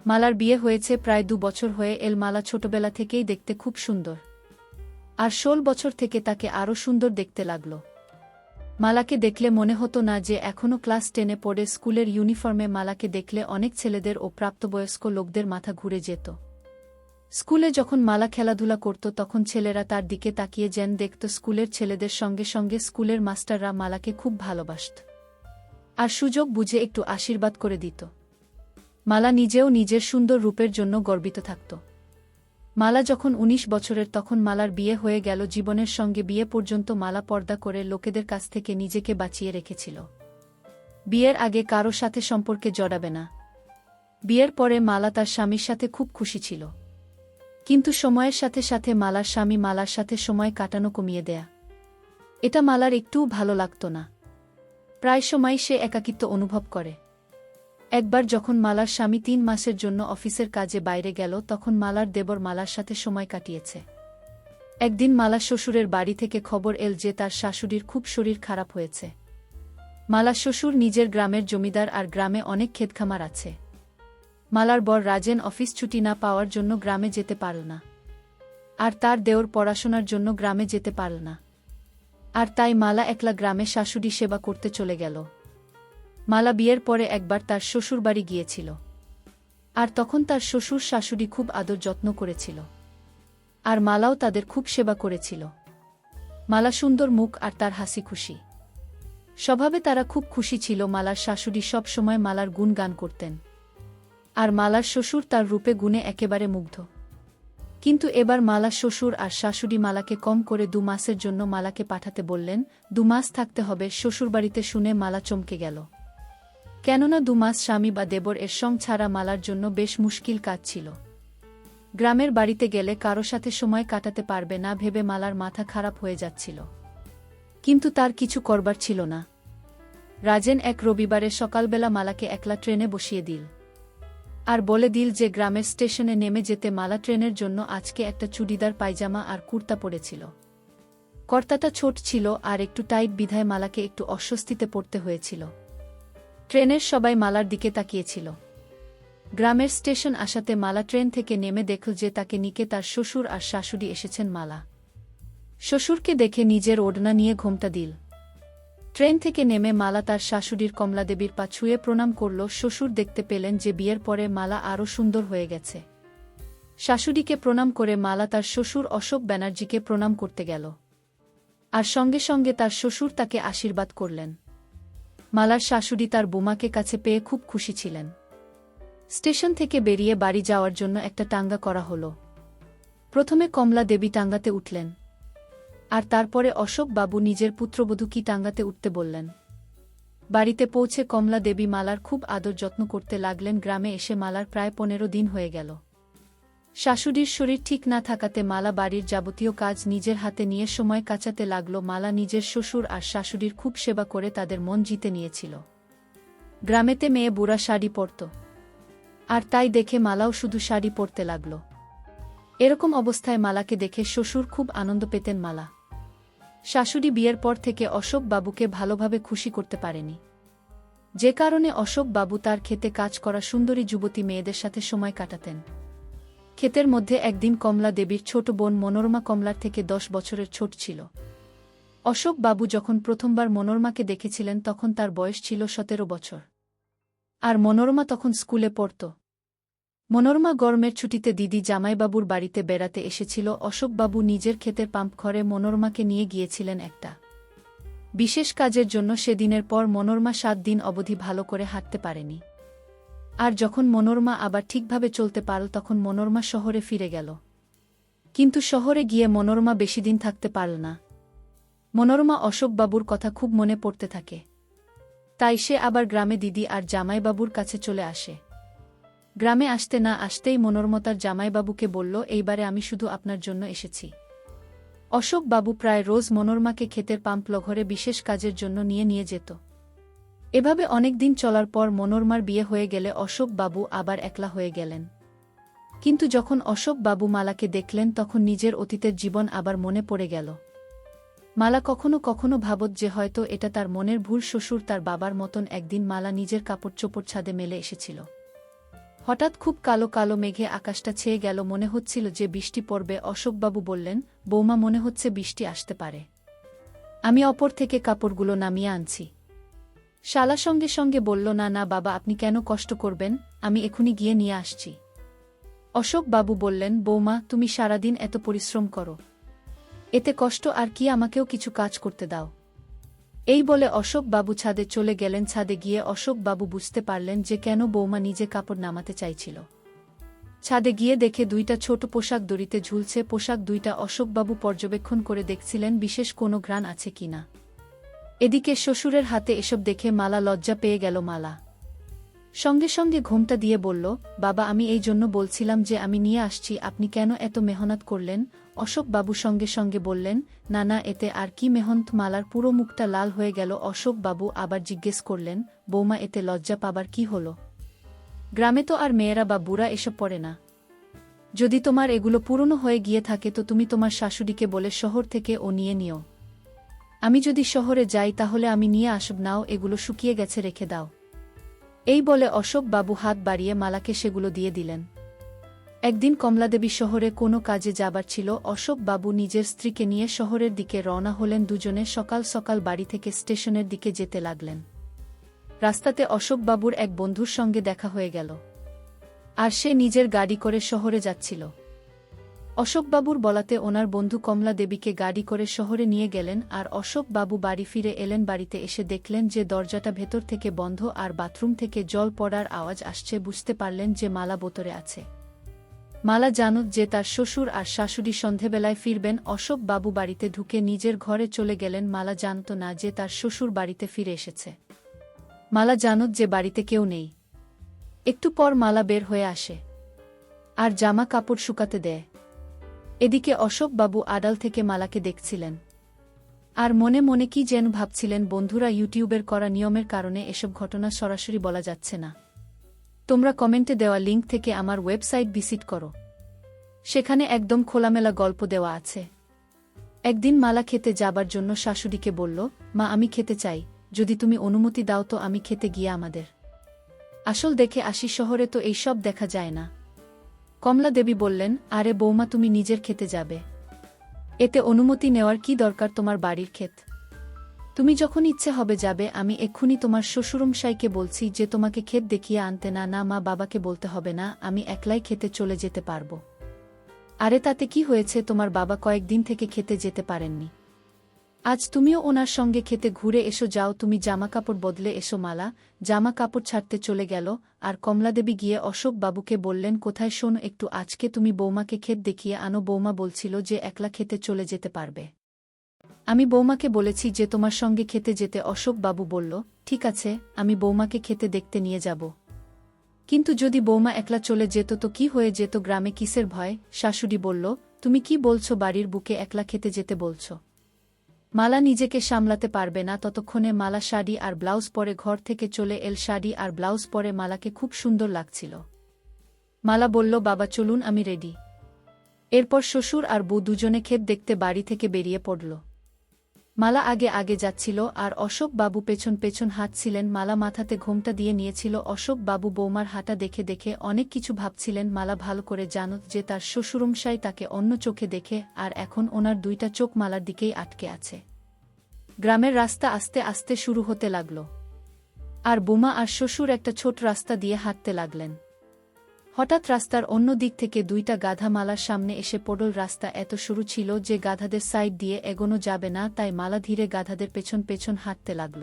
মালার বিয়ে হয়েছে প্রায় 2 বছর হয়ে এল। মালা ছোটবেলা থেকেই দেখতে খুব সুন্দর, আর 16 বছর থেকে তাকে আরও সুন্দর দেখতে লাগল। মালাকে দেখলে মনে হতো না যে এখনও ক্লাস 10-এ পড়ে। স্কুলের ইউনিফর্মে মালাকে দেখলে অনেক ছেলেদের ও প্রাপ্তবয়স্ক লোকদের মাথা ঘুরে যেত। স্কুলে যখন মালা খেলাধুলা করত তখন ছেলেরা তার দিকে তাকিয়ে যেন দেখত। স্কুলের ছেলেদের সঙ্গে সঙ্গে স্কুলের মাস্টাররা মালাকে খুব ভালোবাসত, আর সুযোগ বুঝে একটু আশীর্বাদ করে দিত। মালা নিজেও নিজের সুন্দর রূপের জন্য গর্বিত থাকত। মালা যখন 19 বছরের তখন মালার বিয়ে হয়ে গেল। জীবনের সঙ্গে বিয়ে পর্যন্ত মালা পর্দা করে লোকেদের কাছ থেকে নিজেকে বাঁচিয়ে রেখেছিল। বিয়ের আগে কারো সাথে সম্পর্কে জড়াবে না। বিয়ের পরে মালা তার স্বামীর সাথে খুব খুশি ছিল, কিন্তু সময়ের সাথে সাথে মালার স্বামী মালার সাথে সময় কাটানো কমিয়ে দেয়া, এটা মালার একটুও ভালো লাগত না। প্রায় সময় সে একাকিত্ব অনুভব করে। একবার যখন মালার স্বামী 3 মাসের জন্য অফিসের কাজে বাইরে গেল তখন মালার দেবর মালার সাথে সময় কাটিয়েছে। একদিন মালার শ্বশুরের বাড়ি থেকে খবর এল যে তার শাশুড়ির খুব শরীর খারাপ হয়েছে। মালার শ্বশুর নিজের গ্রামের জমিদার, আর গ্রামে অনেক ক্ষেতখামার আছে। মালার বর রাজেন অফিস ছুটি না পাওয়ার জন্য গ্রামে যেতে পারল না, আর তার দেওর পড়াশোনার জন্য গ্রামে যেতে পারল না। আর তাই মালা একলা গ্রামে শাশুড়ি সেবা করতে চলে গেল। মালা বিয়ের পরে একবার তার শ্বশুর বাড়ি গিয়েছিল, আর তখন তার শ্বশুর শাশুড়ি খুব আদর যত্ন করেছিল, আর মালাও তাদের খুব সেবা করেছিল। মালা সুন্দর মুখ আর তার হাসি খুশি স্বভাবে তারা খুব খুশি ছিল। মালার শাশুড়ি সব সময় মালার গুণ গান করতেন, আর মালার শ্বশুর তার রূপে গুণে একেবারে মুগ্ধ। কিন্তু এবার মালার শ্বশুর আর শাশুড়ি মালাকে কম করে 2 মাসের জন্য মালাকে পাঠাতে বললেন। 2 মাস থাকতে হবে শ্বশুরবাড়িতে শুনে মালা চমকে গেল, কেননা 2 মাস স্বামী বা দেবর এর সঙ্গ ছাড়া মালার জন্য বেশ মুশকিল কাজ ছিল। গ্রামের বাড়িতে গেলে কারো সাথে সময় কাটাতে পারবে না ভেবে মালার মাথা খারাপ হয়ে যাচ্ছিল, কিন্তু তার কিছু করবার ছিল না। রাজেন এক রবিবারে সকালবেলা মালাকে একলা ট্রেনে বসিয়ে দিল, আর বলে দিল যে গ্রামের স্টেশনে নেমে যেতে। মালা ট্রেনের জন্য আজকে একটা চুড়িদার পায়জামা আর কুর্তা পরেছিল। কর্তাটা ছোট ছিল আর একটু টাইট বিধায় মালাকে একটু অস্বস্তিতে পড়তে হয়েছিল। ট্রেনের সবাই মালার দিকে তাকিয়েছিল। গ্রামের স্টেশন আসাতে মালা ট্রেন থেকে নেমে দেখল যে তাকে নিকে তার শ্বশুর আর শাশুড়ি এসেছেন। মালা শ্বশুরকে দেখে নিজের ওড়না নিয়ে ঘোমটা দিল। ট্রেন থেকে নেমে মালা তার শাশুড়ির কমলাদেবীর পা ছুঁয়ে প্রণাম করল। শ্বশুর দেখতে পেলেন যে বিয়ের পরে মালা আরও সুন্দর হয়ে গেছে। শাশুড়িকে প্রণাম করে মালা তার শ্বশুর অশোক ব্যানার্জিকে প্রণাম করতে গেল, আর সঙ্গে সঙ্গে তার শ্বশুর তাকে আশীর্বাদ করলেন। মালার শাশুড়ি তার বোমাকে কাছে পেয়ে খুব খুশি ছিলেন। স্টেশন থেকে বেরিয়ে বাড়ি যাওয়ার জন্য একটা টাঙ্গা করা হলো। প্রথমে কমলা দেবী টাঙ্গাতে উঠলেন, আর তারপরে অশোক বাবু নিজের পুত্রবধূ কি টাঙ্গাতে উঠতে বললেন। বাড়িতে পৌঁছে কমলা দেবী মালার খুব আদর যত্ন করতে লাগলেন। গ্রামে এসে মালার প্রায় 15 দিন হয়ে গেল। শাশুড়ির শরীর ঠিক না থাকাতে মালা বাড়ির যাবতীয় কাজ নিজের হাতে নিয়ে সময় কাটাতে লাগল। মালা নিজের শ্বশুর আর শাশুড়ির খুব সেবা করে তাদের মন জিতে নিয়েছিল। গ্রামেতে মেয়ে বুড়া শাড়ি পরত, আর তাই দেখে মালাও শুধু শাড়ি পরতে লাগল। এরকম অবস্থায় মালাকে দেখে শ্বশুর খুব আনন্দ পেতেন। মালা শাশুড়ি বিয়ের পর থেকে অশোক বাবুকে ভালোভাবে খুশি করতে পারেনি, যে কারণে অশোক বাবু তার ক্ষেতে কাজ করা সুন্দরী যুবতী মেয়েদের সাথে সময় কাটাতেন। ক্ষেতের মধ্যে একদিন কমলা দেবীর ছোট বোন মনোরমা কমলার থেকে 10 বছরের ছোট ছিল। অশোক বাবু যখন প্রথমবার মনোরমাকে দেখেছিলেন তখন তার বয়স ছিল 17 বছর, আর মনোরমা তখন স্কুলে পড়ত। মনোরমা গরমের ছুটিতে দিদি জামাইবাবুর বাড়িতে বেড়াতে এসেছিল। অশোকবাবু নিজের ক্ষেতের পাম্প ঘরে মনোরমাকে নিয়ে গিয়েছিলেন একটা বিশেষ কাজের জন্য। সেদিনের পর মনোরমা 7 দিন অবধি ভালো করে হাঁটতে পারেনি। আর যখন মনোরমা আবার ঠিকভাবে চলতে পারল তখন মনোরমা শহরে ফিরে গেল। কিন্তু শহরে গিয়ে মনোরমা বেশি দিন থাকতে পারল না। মনোরমা অশোকবাবুর কথা খুব মনে পড়তে থাকে, তাই সে আবার গ্রামে দিদি আর জামাইবাবুর কাছে চলে আসে। গ্রামে আসতে না আসতেই মনোরমা তার জামাইবাবুকে বলল, এইবারে আমি শুধু আপনার জন্য এসেছি। অশোকবাবু প্রায় রোজ মনোরমাকে ক্ষেতের পাম্প ঘরে বিশেষ কাজের জন্য নিয়ে যেত। এভাবে অনেক দিন চলার পর মনোরমার বিয়ে হয়ে গেলে অশোকবাবু আবার একলা হয়ে গেলেন। কিন্তু যখন অশোকবাবু মালাকে দেখলেন তখন নিজের অতীতের জীবন আবার মনে পড়ে গেল। মালা কখনো কখনো ভাবত যে হয়তো এটা তার মনের ভুল। শ্বশুর তার বাবার মতন একদিন মালা নিজের কাপড় চোপড় ছাদে মেলে এসেছিল। হঠাৎ খুব কালো কালো মেঘে আকাশটা ছেয়ে গেল, মনে হচ্ছিল যে বৃষ্টি পড়বে। অশোকবাবু বললেন, বৌমা, মনে হচ্ছে বৃষ্টি আসতে পারে। আমি অপর থেকে কাপড়গুলো নামিয়ে আনছি। শালা সঙ্গে সঙ্গে বলল, না না বাবা, আপনি কেন কষ্ট করবেন, আমি এখুনি গিয়ে নিয়ে আসছি। অশোকবাবু বললেন, বৌমা, তুমি সারাদিন এত পরিশ্রম করো, এতে কষ্ট আর কি, আমাকেও কিছু কাজ করতে দাও। এই বলে অশোকবাবু ছাদে চলে গেলেন। ছাদে গিয়ে অশোকবাবু বুঝতে পারলেন যে কেন বৌমা নিজে কাপড় নামাতে চাইছিল। ছাদে গিয়ে দেখে দুইটা ছোট পোশাক দড়িতে ঝুলছে। পোশাক দুইটা অশোকবাবু পর্যবেক্ষণ করে দেখছিলেন বিশেষ কোনো ঘ্রাণ আছে কিনা। এদিকে শ্বশুরের হাতে এসব দেখে মালা লজ্জা পেয়ে গেল। মালা সঙ্গে সঙ্গে ঘোমটা দিয়ে বলল, বাবা, আমি এই জন্য বলছিলাম যে আমি নিয়ে আসছি, আপনি কেন এত মেহনত করলেন? অশোকবাবু সঙ্গে সঙ্গে বললেন, না না, এতে আর কি মেহনত। মালার পুরো মুখটা লাল হয়ে গেল। অশোকবাবু আবার জিজ্ঞেস করলেন, বৌমা, এতে লজ্জা পাবার কি হলো? গ্রামে তো আর মেয়েরা বা বুড়া এসব পড়ে না। যদি তোমার এগুলো পুরনো হয়ে গিয়ে থাকে তো তুমি তোমার শাশুড়িকে বলে শহর থেকে ও নিয়ে নিও। আমি যদি শহরে যাই তাহলে আমি নিয়ে আসব, নাও, এগুলো শুকিয়ে গেছে, রেখে দাও। এই বলে অশোকবাবু হাত বাড়িয়ে মালাকে সেগুলো দিয়ে দিলেন। একদিন কমলাদেবী শহরে কোনো কাজে যাবার ছিল। অশোকবাবু নিজের স্ত্রীকে নিয়ে শহরের দিকে রওনা হলেন। দুজনে সকাল সকাল বাড়ি থেকে স্টেশনের দিকে যেতে লাগলেন। রাস্তাতে অশোকবাবুর এক বন্ধুর সঙ্গে দেখা হয়ে গেল, আর সে নিজের গাড়ি করে শহরে যাচ্ছিল। অশোকবাবুর বলাতে ওনার বন্ধু কমলা দেবীকে গাড়ি করে শহরে নিয়ে গেলেন। আর অশোকবাবু বাড়ি ফিরে এলেন। বাড়িতে এসে দেখলেন যে দরজাটা ভেতর থেকে বন্ধ আর বাথরুম থেকে জল পড়ার আওয়াজ আসছে। বুঝতে পারলেন যে মালা বোতরে আছে। মালা জানত যে তার শ্বশুর আর শাশুড়ি সন্ধেবেলায় ফিরবেন। অশোকবাবু বাড়িতে ঢুকে নিজের ঘরে চলে গেলেন। মালা জানত না যে তার শ্বশুর বাড়িতে ফিরে এসেছে। মালা জানত যে বাড়িতে কেউ নেই। একটু পর মালা বের হয়ে আসে আর জামা কাপড় শুকাতে দেয়। এদিকে অশোকবাবু আড়াল থেকে মালাকে দেখছিলেন আর মনে মনে কি যেন ভাবছিলেন। বন্ধুরা, ইউটিউবের করা নিয়মের কারণে এসব ঘটনা সরাসরি বলা যাচ্ছে না। তোমরা কমেন্টে দেওয়া লিঙ্ক থেকে আমার ওয়েবসাইট ভিজিট করো, সেখানে একদম খোলামেলা গল্প দেওয়া আছে। একদিন মালা খেতে যাবার জন্য শাশুড়িকে বলল, মা, আমি খেতে চাই, যদি তুমি অনুমতি দাও তো আমি খেতে গিয়ে আমাদের আসল দেখে আসি, শহরে তো এইসব দেখা যায় না। কমলা দেবী বললেন, আরে বৌমা, তুমি নিজের খেতে যাবে, এতে অনুমতি নেওয়ার কি দরকার, তোমার বাড়ির ক্ষেত, তুমি যখন ইচ্ছে হবে যাবে। আমি এক্ষুনি তোমার শ্বশুরমশাইকে বলছি যে তোমাকে ক্ষেত দেখিয়ে আনতে। না না মা, বাবাকে বলতে হবে না, আমি একলাই খেতে চলে যেতে পারবো। আরে তাতে কি হয়েছে, তোমার বাবা কয়েকদিন থেকে খেতে যেতে পারেননি, আজ তুমিও ওনার সঙ্গে খেতে ঘুরে এসো, যাও, তুমি জামা কাপড় বদলে এসো। মালা জামা কাপড় ছাড়তে চলে গেল। আর কমলাদেবী গিয়ে অশোকবাবুকে বললেন, কোথায়, শোনো একটু, আজকে তুমি বৌমাকে ক্ষেত দেখিয়ে আনো। বৌমা বলছিল যে একলা খেতে চলে যেতে পারবে, আমি বৌমাকে বলেছি যে তোমার সঙ্গে খেতে যেতে। অশোকবাবু বলল, ঠিক আছে, আমি বৌমাকে খেতে দেখতে নিয়ে যাব। কিন্তু যদি বৌমা একলা চলে যেত তো কি হয়ে যেত, গ্রামে কিসের ভয়? শাশুড়ি বলল, তুমি কি বলছো, বাড়ির বুকে একলা খেতে যেতে বলছ? মালা নিজেকে সামলাতে পারবে না। ততক্ষণে মালা শাড়ি আর ব্লাউজ পরে ঘর থেকে চলে এল। শাড়ি আর ব্লাউজ পরে মালাকে খুব সুন্দর লাগছিল। মালা বলল, বাবা চলুন, আমি রেডি। এরপর শ্বশুর আর বউ দুজনে ক্ষেত দেখতে বাড়ি থেকে বেরিয়ে পড়ল। মালা আগে আগে যাচ্ছিল আর অশোকবাবু পেছন পেছন হাঁটছিলেন। মালা মাথাতে ঘোমটা দিয়ে নিয়েছিল। অশোকবাবু বৌমার হাঁটা দেখে দেখে অনেক কিছু ভাবছিলেন। মালা ভালো করে জানত যে তার শ্বশুরমশাই তাকে অন্য চোখে দেখে, আর এখন ওনার দুইটা চোখ মালার দিকেই আটকে আছে। গ্রামের রাস্তা আস্তে আস্তে শুরু হতে লাগল, আর বৌমা আর শ্বশুর একটা ছোট রাস্তা দিয়ে হাঁটতে লাগলেন। হঠাৎ রাস্তার অন্য দিক থেকে দুইটা গাধা মালার সামনে এসে পড়ল। রাস্তা এত সরু ছিল যে গাধাদের সাইড দিয়ে এগোনো যাবে না, তাই মালা ধীরে গাধাদের পেছন পেছন হাঁটতে লাগল।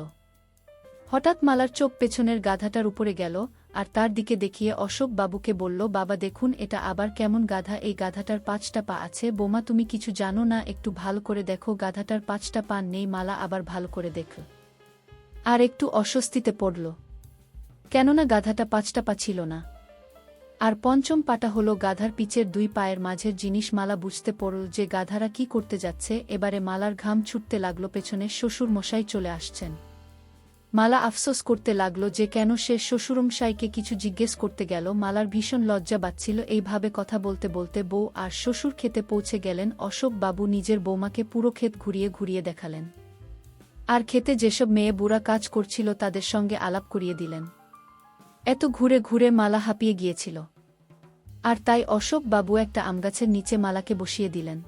হঠাৎ মালার চোখ পেছনের গাধাটার উপরে গেল, আর তার দিকে দেখিয়ে অশোকবাবুকে বলল, বাবা দেখুন, এটা আবার কেমন গাধা, এই গাধাটার 5টা পা আছে। বৌমা, তুমি কিছু জানো না, একটু ভালো করে দেখো, গাধাটার 5টা পা নেই। মালা আবার ভালো করে দেখল আর একটু অস্বস্তিতে পড়ল, কেননা গাধাটা 5টা পা ছিল না। আর পঞ্চম পাটা হলো গাধার পিচের 2 পায়ের মাঝের জিনিস। মালা বুঝতে পড়ল যে গাধারা কি করতে যাচ্ছে। এবারে মালার ঘাম ছুটতে লাগল, পেছনে শ্বশুর মশাই চলে আসছেন। মালা আফসোস করতে লাগল যে কেন সে শ্বশুরমশাইকে কিছু জিজ্ঞেস করতে গেল। মালার ভীষণ লজ্জা পাচ্ছিল। এইভাবে কথা বলতে বলতে বউ আর শ্বশুর খেতে পৌঁছে গেলেন। অশোকবাবু নিজের বৌমাকে পুরো ক্ষেত ঘুরিয়ে ঘুরিয়ে দেখালেন, আর খেতে যেসব মেয়ে বুড়া কাজ করছিল তাদের সঙ্গে আলাপ করিয়ে দিলেন। এত ঘুরে ঘুরে মালা হাঁপিয়ে গিয়েছিল। আর তাই অশোক বাবু একটা আমগাছের নিচে মালাকে বসিয়ে দিলেন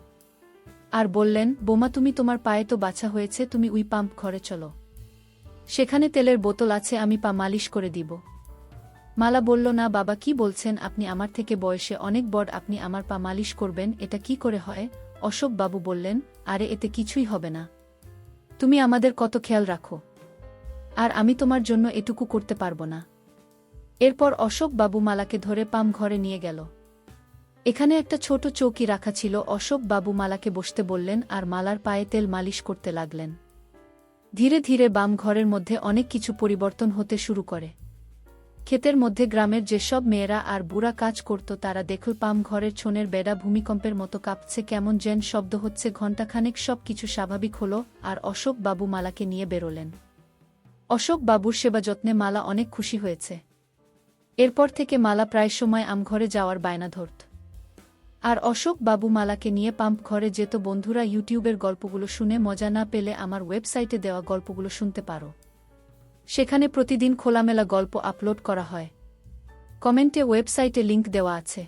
আর বললেন, বোমা তুমি তোমার পায়ে তো বাছা হয়েছে, তুমি উই পাম্প ঘরে চলো, সেখানে তেলের বোতল আছে, আমি পা মালিশ করে দিব। মালা বলল, না বাবা, কি বলছেন আপনি, আমার থেকে বয়সে অনেক বড়, আপনি আমার পা মালিশ করবেন, এটা কি করে হয়? অশোক বাবু বললেন, আরে এতে কিছুই হবে না, তুমি আমাদের কত খেয়াল রাখো, আর আমি তোমার জন্য এটুকু করতে পারবো না। এরপর অশোক বাবু মালাকে ধরে পাম ঘরে নিয়ে গেল। এখানে একটা ছোট চৌকি রাখা ছিল। অশোক বাবু মালাকে বসতে বললেন আর মালার পায়ে তেল মালিশ করতে লাগলেন। ধীরে ধীরে বাম ঘরের মধ্যে অনেক কিছু পরিবর্তন হতে শুরু করে। ক্ষেতের মধ্যে গ্রামের যেসব মেয়েরা আর বুড়া কাজ করত তারা দেখল পাম ঘরের ছোনের বেড়া ভূমিকম্পের মতো কাঁপছে, কেমন যেন শব্দ হচ্ছে। ঘণ্টাখানেক সব কিছু স্বাভাবিক হল আর অশোক বাবু মালাকে নিয়ে বেরোলেন। অশোক বাবুর সেবা যত্নে মালা অনেক খুশি হয়েছে। এরপর থেকে মালা প্রায় সময় আমঘরে যাওয়ার বায়না ধরত। আর অশোক বাবু মালাকে নিয়ে পাম্প ঘরে যেত। বন্ধুরা, ইউটিউবের গল্পগুলো শুনে মজা না পেলে আমার ওয়েবসাইটে দেওয়া গল্পগুলো শুনতে পারো, সেখানে প্রতিদিন খোলামেলা গল্প আপলোড করা হয়। কমেন্টে ওয়েবসাইটে লিংক দেওয়া আছে।